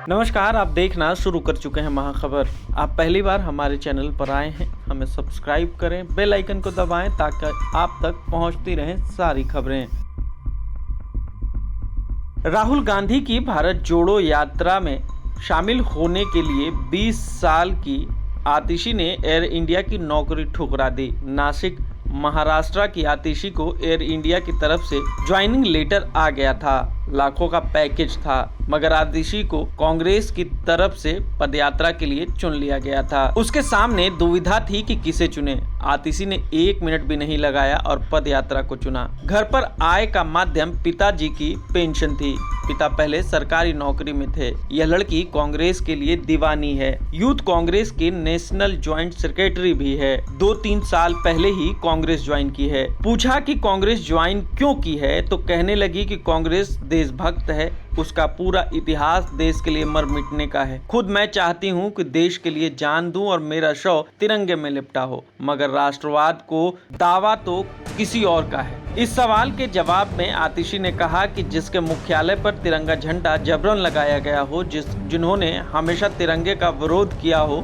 नमस्कार, आप देखना शुरू कर चुके हैं महाखबर। आप पहली बार हमारे चैनल पर आए हैं, हमें सब्सक्राइब करें, बेल आइकन को दबाएं ताकि आप तक पहुंचती रहें सारी खबरें। राहुल गांधी की भारत जोड़ो यात्रा में शामिल होने के लिए 20 साल की आतिशी ने एयर इंडिया की नौकरी ठुकरा दी। नासिक महाराष्ट्र की आतिशी को एयर इंडिया की तरफ से ज्वाइनिंग लेटर आ गया था, लाखों का पैकेज था, मगर आतिशी को कांग्रेस की तरफ से पदयात्रा के लिए चुन लिया गया था। उसके सामने दुविधा थी कि किसे चुने। आतिशी ने 1 मिनट भी नहीं लगाया और पदयात्रा को चुना। घर पर आय का माध्यम पिताजी की पेंशन थी। पिता पहले सरकारी नौकरी में थे। यह लड़की कांग्रेस के लिए दीवानी है। यूथ कांग्रेस की नेशनल ज्वाइंट सेक्रेटरी भी है। 2-3 साल पहले ही कांग्रेस ज्वाइन की है। पूछा कि कांग्रेस ज्वाइन क्यों की है तो कहने लगी कि कांग्रेस देशभक्त है, उसका पूरा इतिहास देश के लिए मर मिटने का है। खुद मैं चाहती हूँ कि देश के लिए जान दूं और मेरा शव तिरंगे में लिपटा हो, मगर राष्ट्रवाद को दावा तो किसी और का है। इस सवाल के जवाब में आतिशी ने कहा कि जिसके मुख्यालय पर तिरंगा झंडा जबरन लगाया गया हो, जिन्होंने हमेशा तिरंगे का विरोध किया हो,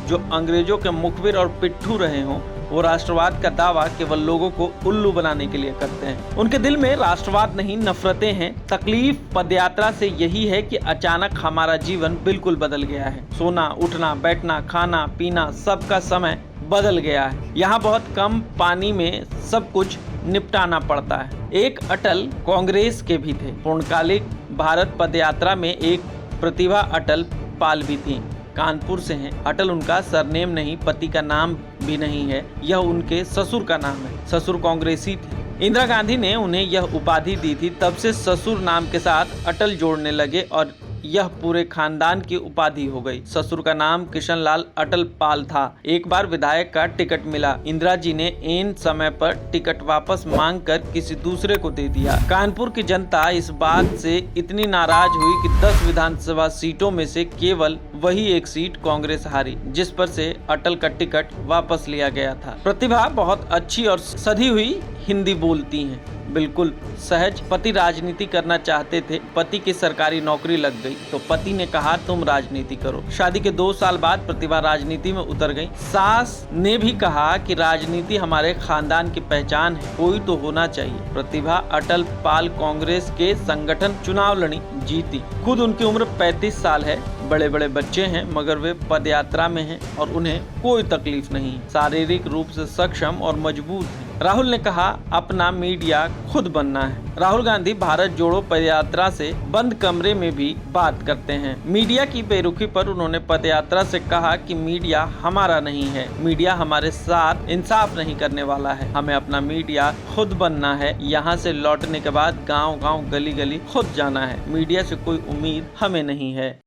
जो अंग्रेजों के मुखबिर और पिट्ठू रहे हों, वो राष्ट्रवाद का दावा केवल लोगों को उल्लू बनाने के लिए करते हैं। उनके दिल में राष्ट्रवाद नहीं, नफरतें हैं। तकलीफ पदयात्रा से यही है कि अचानक हमारा जीवन बिल्कुल बदल गया है। सोना, उठना, बैठना, खाना, पीना, सबका समय बदल गया है। यहाँ बहुत कम पानी में सब कुछ निपटाना पड़ता है। एक अटल कांग्रेस के भी थे। पूर्णकालिक भारत पदयात्रा में एक प्रतिभा अटल पाल भी थी। कानपुर से हैं। अटल उनका सरनेम नहीं, पति का नाम भी नहीं है, यह उनके ससुर का नाम है। ससुर कांग्रेसी थे। इंदिरा गांधी ने उन्हें यह उपाधि दी थी। तब से ससुर नाम के साथ अटल जोड़ने लगे और यह पूरे खानदान की उपाधि हो गई। ससुर का नाम किशन लाल अटल पाल था। एक बार विधायक का टिकट मिला। इंदिरा जी ने ऐन समय पर टिकट वापस मांगकर किसी दूसरे को दे दिया। कानपुर की जनता इस बात से इतनी नाराज हुई कि 10 विधानसभा सीटों में से केवल वही एक सीट कांग्रेस हारी, जिस पर से अटल का टिकट वापस लिया गया था। प्रतिभा बहुत अच्छी और सधी हुई हिंदी बोलती हैं, बिल्कुल सहज। पति राजनीति करना चाहते थे। पति की सरकारी नौकरी लग गई तो पति ने कहा तुम राजनीति करो। शादी के 2 साल बाद प्रतिभा राजनीति में उतर गई। सास ने भी कहा कि राजनीति हमारे खानदान की पहचान है, कोई तो होना चाहिए। प्रतिभा अटल पाल कांग्रेस के संगठन चुनाव लड़ी, जीती। खुद उनकी उम्र 35 साल है। बड़े बड़े बच्चे हैं, मगर वे पदयात्रा में हैं और उन्हें कोई तकलीफ नहीं। शारीरिक रूप से सक्षम और मजबूत हैं। राहुल ने कहा अपना मीडिया खुद बनना है। राहुल गांधी भारत जोड़ो पदयात्रा से बंद कमरे में भी बात करते हैं। मीडिया की बेरुखी पर उन्होंने पदयात्रा से कहा कि मीडिया हमारा नहीं है, मीडिया हमारे साथ इंसाफ नहीं करने वाला है। हमें अपना मीडिया खुद बनना है। यहाँ से लौटने के बाद गांव-गांव, गली-गली खुद जाना है। मीडिया से कोई उम्मीद हमें नहीं है।